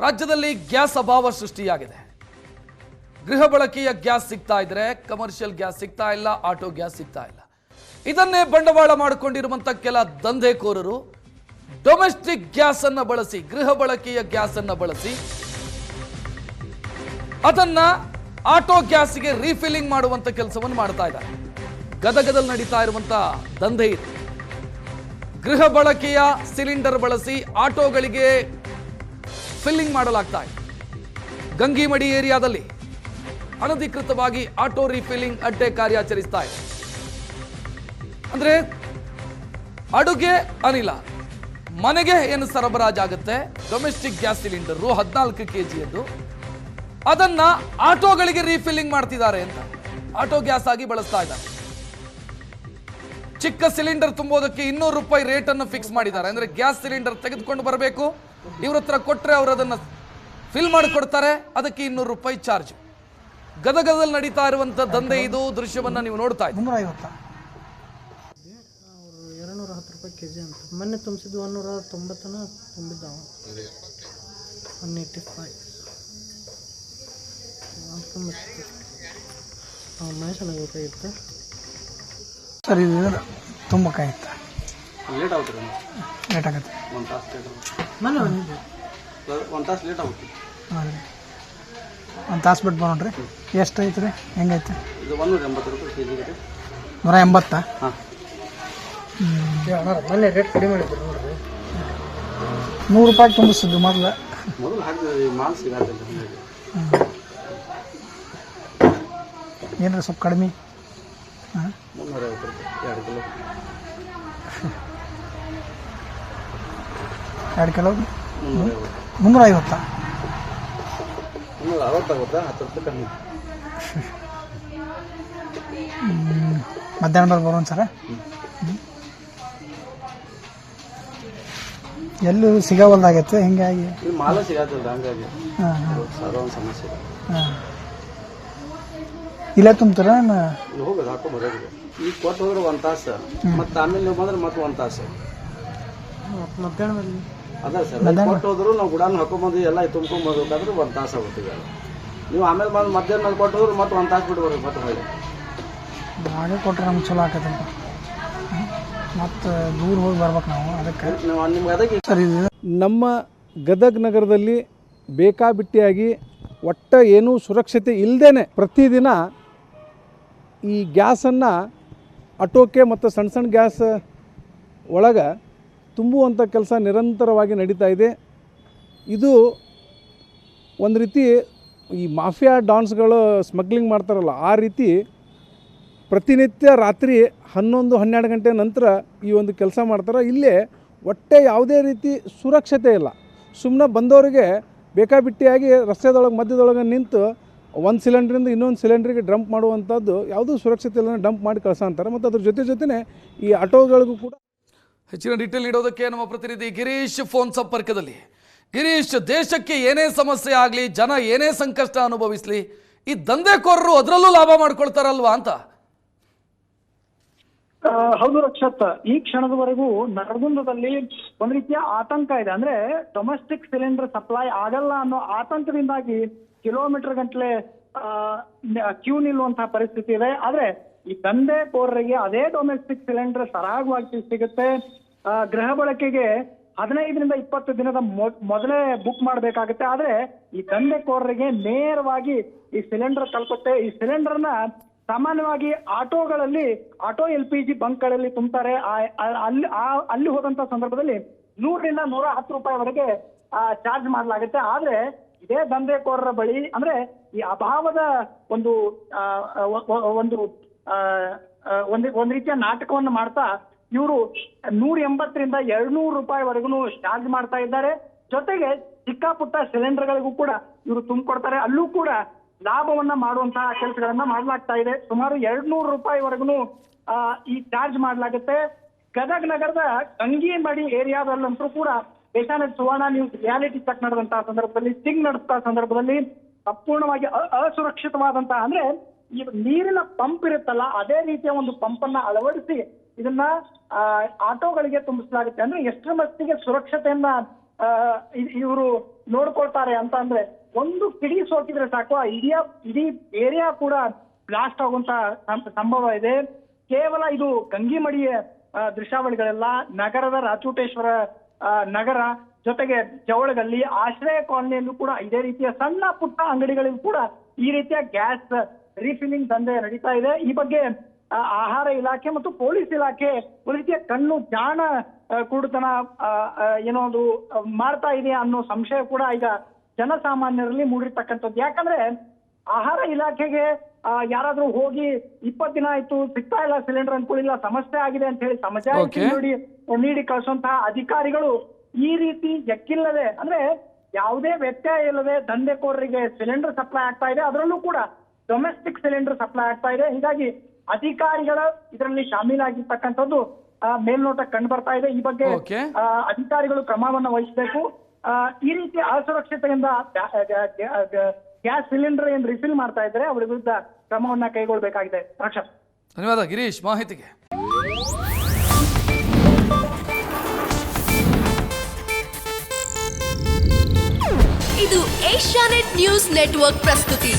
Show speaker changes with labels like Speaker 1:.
Speaker 1: ರಾಜ್ಯದಲ್ಲಿ ಗ್ಯಾಸ್ ಅಭಾವ ಸೃಷ್ಟಿಯಾಗಿದೆ. ಗೃಹ ಬಳಕೆಯ ಗ್ಯಾಸ್ ಸಿಗ್ತಾ ಇದ್ರೆ ಕಮರ್ಷಿಯಲ್ ಗ್ಯಾಸ್ ಸಿಗ್ತಾ ಇಲ್ಲ, ಆಟೋ ಗ್ಯಾಸ್ ಸಿಗ್ತಾ ಇಲ್ಲ. ಇದನ್ನೇ ಬಂಡವಾಳ ಮಾಡಿಕೊಂಡಿರುವಂತ ಕೆಲ ದಂಧೆಕೋರರು ಡೊಮೆಸ್ಟಿಕ್ ಗ್ಯಾಸ್ ಅನ್ನು ಬಳಸಿ, ಗೃಹ ಬಳಕೆಯ ಗ್ಯಾಸ್ ಅನ್ನು ಬಳಸಿ ಅದನ್ನ ಆಟೋ ಗ್ಯಾಸ್ಗೆ ರೀಫಿಲ್ಲಿಂಗ್ ಮಾಡುವಂತ ಕೆಲಸವನ್ನು ಮಾಡ್ತಾ ಇದ್ದಾರೆ. ಗದಗದಲ್ಲಿ ನಡೀತಾ ಇರುವಂತ ದಂಧೆ ಇದು. ಗೃಹ ಬಳಕೆಯ ಸಿಲಿಂಡರ್ ಬಳಸಿ ಆಟೋಗಳಿಗೆ ಫಿಲ್ಲಿಂಗ್ ಮಾಡಲಾಗ್ತಾ ಇದೆ. ಗಂಗಿಮಡಿ ಏರಿಯಾದಲ್ಲಿ ಅನಧಿಕೃತವಾಗಿ ಆಟೋ ರೀಫಿಲ್ಲಿಂಗ್ ಅಡ್ಡೆ ಕಾರ್ಯಾಚರಿಸ್ತಾ ಇದೆ. ಅಂದ್ರೆ ಅಡುಗೆ ಅನಿಲ ಮನೆಗೆ ಏನು ಸರಬರಾಜಾಗುತ್ತೆ, ಡೊಮೆಸ್ಟಿಕ್ ಗ್ಯಾಸ್ ಸಿಲಿಂಡರ್ 14 kg ಅದನ್ನ ಆಟೋಗಳಿಗೆ ರೀಫಿಲ್ಲಿಂಗ್ ಮಾಡ್ತಿದ್ದಾರೆ ಅಂತ, ಆಟೋ ಗ್ಯಾಸ್ ಆಗಿ ಬಳಸ್ತಾ ಇದ್ದಾರೆ. ಚಿಕ್ಕ ಸಿಲಿಂಡರ್ ತುಂಬೋದಕ್ಕೆ 200 ರೂಪಾಯಿ ರೇಟ್ ಅನ್ನು ಫಿಕ್ಸ್ ಮಾಡಿದ್ದಾರೆ. ಅಂದ್ರೆ ಗ್ಯಾಸ್ ಸಿಲಿಂಡರ್ ತೆಗೆದುಕೊಂಡು ಬರಬೇಕು, ಇವ್ರ ಹತ್ರ ಕೊಟ್ಟರೆ ಅವರು ಅದನ್ನು ಫಿಲ್ ಮಾಡಿಕೊಡ್ತಾರೆ, ಅದಕ್ಕೆ 200 ರೂಪಾಯಿ ಚಾರ್ಜ್. ಗದಗದಲ್ಲಿ ನಡೀತಾ ಇರುವಂತ ದಂಧೆ ಇದು. ದೃಶ್ಯವನ್ನ ನೀವು ನೋಡ್ತಾ ಇದ್ದೀರಿ.
Speaker 2: 210 ರೂಪಾಯಿ ಕೆಜಿ ಅಂತ ಮೊನ್ನೆ ತುಂಬಿಸಿದ್ದು 190 ತುಂಬಿದ್ದಾವ 185 ಮನುಷ್ಯನಾಗಬೇಕಾಗಿತ್ತು
Speaker 3: ಸರ್. ಇದು ತುಂಬಬೇಕಾಗಿತ್ತು,
Speaker 4: ಲೇಟ್ ಆಗುತ್ತೆ,
Speaker 3: ಲೇಟ್ ಆಗುತ್ತೆ,
Speaker 4: ಒಂದು ತಾಸು ಲೇಟ್ ಆಗುತ್ತೆ,
Speaker 2: ಮೊನ್ನೆ
Speaker 4: ಒಂದು ತಾಸು ಲೇಟ್ ಆಗುತ್ತೆ.
Speaker 3: ಹೌದು, ಒಂದು ತಾಸು ಬಿಟ್ಟು ನೋಡ್ರಿ. ಎಷ್ಟು ಐತೆ ರೀ, ಹೆಂಗೈತೆ?
Speaker 4: ಇದು 180 ರೂಪಾಯಿ ಕೆಜಿ ಇದೆ.
Speaker 3: 180?
Speaker 4: ಹಾಂ,
Speaker 2: ಮೊನ್ನೆ ರೇಟ್ ಕಡಿಮೆ ಮಾಡಿದ್ರು ನೋಡ್ರಿ.
Speaker 3: 100 ರೂಪಾಯಿ ತುಂಬಿಸಿದ್ದು ಮೊದಲು
Speaker 4: ಹಾಕಿದ್ರೆ ಮಾಲ್ ಸಿಗಲ್ಲ.
Speaker 3: ಏನ್ರಿ ಸ್ವಲ್ಪ ಕಡಿಮೆ? ಹಾಂ,
Speaker 4: 350 ರೂಪಾಯಿ 2 ಕಿಲೋ.
Speaker 3: 2 ಕಿಲೋ
Speaker 4: 350.
Speaker 3: 350?
Speaker 4: 360 ಆಗುತ್ತಾ? 10 ರೂಪಾಯಿ ಕಮ್ಮಿ.
Speaker 3: ಮಧ್ಯಾಹ್ನ ಮೇಲೆ ಬರೋಣ ಸರ. ಎಲ್ಲೂ ಸಿಗವಲ್ದಾಗೈತೆ ಹಿಂಗಾಗಿ.
Speaker 4: ಇಲ್ಲಿ ಮಾಲ ಸಿಗತ್ತಲ್ಲ, ಹಂಗಾಗಿ
Speaker 3: ಹಾಂ ಹಾಂ,
Speaker 4: ಅದೊಂದು ಸಮಸ್ಯೆ.
Speaker 3: ಹಾಂ, ಇಲ್ಲೇ ತುಂಬ್ತೀರ?
Speaker 4: ಇಲ್ಲಿ ಹೋಗೋದು ಹಾಕೊಂಡು ಬರೋದಿದೆ. ಈಗ ಕೊಟ್ಟು ಹೋದ್ರೆ 1 ತಾಸು, ಮತ್ತೆ ಆಮೇಲೆ ನೀವು ಬಂದ್ರೆ ಮತ್ತೆ 1 ತಾಸು.
Speaker 2: ಮಧ್ಯಾಹ್ನ ಮೇಲೆ
Speaker 4: ಅದ ಸರ್, ಕೊಟ್ಟು ಹೋದ್ರು ನಾವು ಗುಡಾನ ಹಾಕೊಂಡ್ಬಂದು ಎಲ್ಲ ತುಂಬ್ಕೊಂಡ್ಬರ್ಬೇಕಾದ್ರೆ 1 ತಾಸು ಆಗುತ್ತೆ. ಈಗ ನೀವು ಆಮೇಲೆ ಬಂದು ಮಧ್ಯಾಹ್ನ ಮೇಲೆ ಕೊಟ್ಟು ಹೋದ್ರೆ ಮತ್ತೆ 1 ತಾಸು ಬಿಟ್ಟು ಬರ್ಬೇಕು. ಮತ್ತೆ ಹೊಳ್ಳಿ
Speaker 3: ಹಾಗೆ ಕೊಟ್ಟರೆ ನಮ್ಗೆ ಚಲೋ ಆಕತ್ತಂತ. ಮತ್ತು ದೂರ ಹೋಗಿ ಬರ್ಬೇಕು ನಾವು. ಅದಕ್ಕೆ
Speaker 4: ನಿಮ್ಗೆ ಅದಕ್ಕೆ
Speaker 3: ಸರ್, ಇದು
Speaker 5: ನಮ್ಮ ಗದಗ ನಗರದಲ್ಲಿ ಬೇಕಾಬಿಟ್ಟಿಯಾಗಿ ಒಟ್ಟ ಏನೂ ಸುರಕ್ಷತೆ ಇಲ್ಲದೇ ಪ್ರತಿದಿನ ಈ ಗ್ಯಾಸನ್ನು ಆಟೋಕ್ಕೆ ಮತ್ತು ಸಣ್ಣ ಸಣ್ಣ ಗ್ಯಾಸ್ ಒಳಗೆ ತುಂಬುವಂಥ ಕೆಲಸ ನಿರಂತರವಾಗಿ ನಡೀತಾ ಇದೆ. ಇದು ಒಂದು ರೀತಿ ಈ ಮಾಫಿಯಾ ಡಾನ್ಸ್ಗಳು ಸ್ಮಗ್ಲಿಂಗ್ ಮಾಡ್ತಾರಲ್ಲ, ಆ ರೀತಿ ಪ್ರತಿನಿತ್ಯ ರಾತ್ರಿ 11-12 ಗಂಟೆ ನಂತರ ಈ ಒಂದು ಕೆಲಸ ಮಾಡ್ತಾರೆ. ಇಲ್ಲೇ ಒಟ್ಟೆ ಯಾವುದೇ ರೀತಿ ಸುರಕ್ಷತೆ ಇಲ್ಲ. ಸುಮ್ಮನೆ ಬಂದವರಿಗೆ ಬೇಕಾಬಿಟ್ಟಿಯಾಗಿ ರಸ್ತೆದೊಳಗೆ ಮಧ್ಯದೊಳಗೆ ನಿಂತು ಒಂದು ಸಿಲಿಂಡ್ರಿಂದ ಇನ್ನೊಂದು ಸಿಲಿಂಡ್ರಿಗೆ ಡಂಪ್ ಮಾಡುವಂಥದ್ದು ಯಾವುದೂ ಸುರಕ್ಷತೆ ಇಲ್ಲ, ಡಂಪ್ ಮಾಡಿ ಕಳ್ಸ ಅಂತಾರೆ. ಮತ್ತು ಅದ್ರ ಜೊತೆನೇ ಈ ಆಟೋಗಳಿಗೂ ಕೂಡ.
Speaker 1: ಹೆಚ್ಚಿನ ಡೀಟೇಲ್ ನೀಡೋದಕ್ಕೆ ನಮ್ಮ ಪ್ರತಿನಿಧಿ ಗಿರೀಶ್ ಫೋನ್ ಸಂಪರ್ಕದಲ್ಲಿ. ಗಿರೀಶ್, ದೇಶಕ್ಕೆ ಏನೇ ಸಮಸ್ಯೆ ಆಗಲಿ, ಜನ ಏನೇ ಸಂಕಷ್ಟ ಅನುಭವಿಸಲಿ, ಈ ದಂಧೆಕೋರರು ಅದರಲ್ಲೂ ಲಾಭ ಮಾಡ್ಕೊಳ್ತಾರಲ್ವಾ ಅಂತ.
Speaker 6: ಹೌದು ರಕ್ಷತ್, ಈ ಕ್ಷಣದವರೆಗೂ ನರಗುಂದದಲ್ಲಿ ಒಂದ್ ರೀತಿಯ ಆತಂಕ ಇದೆ. ಅಂದ್ರೆ ಡೊಮೆಸ್ಟಿಕ್ ಸಿಲಿಂಡರ್ ಸಪ್ಲೈ ಆಗಲ್ಲ ಅನ್ನೋ ಆತಂಕದಿಂದಾಗಿ ಕಿಲೋಮೀಟರ್ ಗಂಟ್ಲೆ ಕ್ಯೂ ನಿಲ್ಲುವಂತಹ ಪರಿಸ್ಥಿತಿ ಇದೆ. ಆದ್ರೆ ಈ ದಂಧೆಕೋರರಿಗೆ ಅದೇ ಡೊಮೆಸ್ಟಿಕ್ ಸಿಲಿಂಡರ್ ಸರಾಗವಾಗಿ ಸಿಗುತ್ತೆ. ಗೃಹ ಬಳಕೆಗೆ 15ರಿಂದ 20 ದಿನದ ಮೊದಲೇ ಬುಕ್ ಮಾಡಬೇಕಾಗುತ್ತೆ. ಆದ್ರೆ ಈ ದಂಧೆಕೋರರಿಗೆ ನೇರವಾಗಿ ಈ ಸಿಲಿಂಡರ್ ತಲುಪುತ್ತೆ. ಈ ಸಿಲಿಂಡರ್ನ ಸಾಮಾನ್ಯವಾಗಿ ಆಟೋಗಳಲ್ಲಿ, ಆಟೋ LPG ಬಂಕ್ಗಳಲ್ಲಿ ತುಂಬ್ತಾರೆ. ಅಲ್ಲಿ ಹೋದಂತ ಸಂದರ್ಭದಲ್ಲಿ 100ರಿಂದ 110 ರೂಪಾಯಿವರೆಗೆ ಚಾರ್ಜ್ ಮಾಡಲಾಗುತ್ತೆ. ಆದ್ರೆ ಇದೇ ದಂಧೆಕೋರರ ಬಳಿ ಅಂದ್ರೆ ಈ ಅಭಾವದ ಒಂದು ಒಂದ್ ರೀತಿಯ ನಾಟಕವನ್ನು ಮಾಡ್ತಾ ಇವರು 180ರಿಂದ 200 ರೂಪಾಯಿವರೆಗೂ ಚಾರ್ಜ್ ಮಾಡ್ತಾ ಇದ್ದಾರೆ. ಜೊತೆಗೆ ಚಿಕ್ಕ ಪುಟ್ಟ ಸಿಲಿಂಡರ್ಗಳಿಗೂ ಕೂಡ ಇವರು ತುಂಬಿಕೊಡ್ತಾರೆ. ಅಲ್ಲೂ ಕೂಡ ಲಾಭವನ್ನ ಮಾಡುವಂತಹ ಕೆಲಸಗಳನ್ನ ಮಾಡಲಾಗ್ತಾ ಇದೆ. ಸುಮಾರು 200 ರೂಪಾಯಿವರೆಗೂ ಈ ಚಾರ್ಜ್ ಮಾಡಲಾಗುತ್ತೆ. ಗದಗ ನಗರದ ಗಂಗಿಮಡಿ ಏರಿಯಾದಲ್ಲಂತೂ ಕೂಡ ದೇಶಾನೆಟ್ ಸುವರ್ಣ ನ್ಯೂಸ್ ರಿಯಾಲಿಟಿ ಚೆಕ್ ನಡೆದಂತಹ ಸಂದರ್ಭದಲ್ಲಿ, ಸ್ಟಿಂಗ್ ನಡೆದ ಸಂದರ್ಭದಲ್ಲಿ ಸಂಪೂರ್ಣವಾಗಿ ಅಸುರಕ್ಷಿತವಾದಂತಹ, ಅಂದ್ರೆ ಈ ನೀರಿನ ಪಂಪ್ ಇರುತ್ತಲ್ಲ, ಅದೇ ರೀತಿಯ ಒಂದು ಪಂಪ್ ಅನ್ನ ಅಳವಡಿಸಿ ಇದನ್ನ ಆಟೋಗಳಿಗೆ ತುಂಬಿಸಲಾಗುತ್ತೆ. ಅಂದ್ರೆ ಎಷ್ಟರ ಮಟ್ಟಿಗೆ ಸುರಕ್ಷತೆಯನ್ನ ಇವರು ನೋಡ್ಕೊಳ್ತಾರೆ ಅಂತ ಅಂದ್ರೆ ಒಂದು ಕಿಡಿ ಸೋಕಿದ್ರೆ ಸಾಕು ಇಡೀ ಏರಿಯಾ ಕೂಡ ಬ್ಲಾಸ್ಟ್ ಆಗುವಂತ ಸಂಭವ ಇದೆ. ಕೇವಲ ಇದು ಗಂಗಿಮಡಿಯ ದೃಶ್ಯಾವಳಿಗಳೆಲ್ಲ, ನಗರದ ರಾಚೋಟೇಶ್ವರ ನಗರ ಜೊತೆಗೆ ಜವಳಗಲ್ಲಿ, ಆಶ್ರಯ ಕಾಲನಿಯಲ್ಲೂ ಕೂಡ ಇದೇ ರೀತಿಯ ಸಣ್ಣ ಪುಟ್ಟ ಅಂಗಡಿಗಳಿಗೂ ಕೂಡ ಈ ರೀತಿಯ ಗ್ಯಾಸ್ ರೀಫಿಲ್ಲಿಂಗ್ ದಂಧೆ ನಡೀತಾ ಇದೆ. ಈ ಬಗ್ಗೆ ಆಹಾರ ಇಲಾಖೆ ಮತ್ತು ಪೊಲೀಸ್ ಇಲಾಖೆ ಒಂದು ರೀತಿಯ ಕಣ್ಣು ಜಾಣ ಕುರುಡುತನ ಏನೋ ಒಂದು ಮಾಡ್ತಾ ಇದೆ ಅನ್ನೋ ಸಂಶಯ ಕೂಡ ಈಗ ಜನಸಾಮಾನ್ಯರಲ್ಲಿ ಮೂಡಿರ್ತಕ್ಕಂಥದ್ದು. ಯಾಕಂದ್ರೆ ಆಹಾರ ಇಲಾಖೆಗೆ ಯಾರಾದ್ರೂ ಹೋಗಿ 20 ದಿನ ಆಯ್ತು ಸಿಗ್ತಾ ಇಲ್ಲ ಸಿಲಿಂಡರ್ ಅನ್ಕೊಳ್ಳಿಲ್ಲ, ಸಮಸ್ಯೆ ಆಗಿದೆ ಅಂತ ಹೇಳಿ ಸಮಜಾಯಿಷಿ ನೀಡಿ ಕಳಿಸುವಂತಹ ಅಧಿಕಾರಿಗಳು ಈ ರೀತಿ ಎಕ್ಕಿಲ್ಲದೆ ಅಂದ್ರೆ ಯಾವುದೇ ವ್ಯತ್ಯಯ ಇಲ್ಲದೆ ದಂಧೆಕೋರರಿಗೆ ಸಿಲಿಂಡರ್ ಸಪ್ಲೈ ಆಗ್ತಾ ಇದೆ, ಅದರಲ್ಲೂ ಕೂಡ ಡೊಮೆಸ್ಟಿಕ್ ಸಿಲಿಂಡರ್ ಸಪ್ಲೈ ಆಗ್ತಾ ಇದೆ. ಹೀಗಾಗಿ ಅಧಿಕಾರಿಗಳ ಇದರಲ್ಲಿ ಶಾಮೀಲಾಗಿರ್ತಕ್ಕಂಥದ್ದು ಮೇಲ್ನೋಟಕ್ಕೆ ಕಂಡು ಬರ್ತಾ ಇದೆ. ಈ ಬಗ್ಗೆ ಅಧಿಕಾರಿಗಳು ಕ್ರಮವನ್ನ ವಹಿಸಬೇಕು. ಈ ರೀತಿ ಅಸುರಕ್ಷತೆಯಿಂದ ಗ್ಯಾಸ್ ಸಿಲಿಂಡರ್ ಏನ್ ರಿಫಿಲ್ ಮಾಡ್ತಾ ಇದ್ದಾರೆ ಅವರ ವಿರುದ್ಧ ಕ್ರಮವನ್ನ ಕೈಗೊಳ್ಳಬೇಕಾಗಿದೆ. ರಕ್ಷಾ,
Speaker 1: ಧನ್ಯವಾದ ಗಿರೀಶ್ ಮಾಹಿತಿಗೆ.
Speaker 7: ಇದು ಏಷ್ಯಾನೆಟ್ ನ್ಯೂಸ್ ನೆಟ್ವರ್ಕ್ ಪ್ರಸ್ತುತಿ.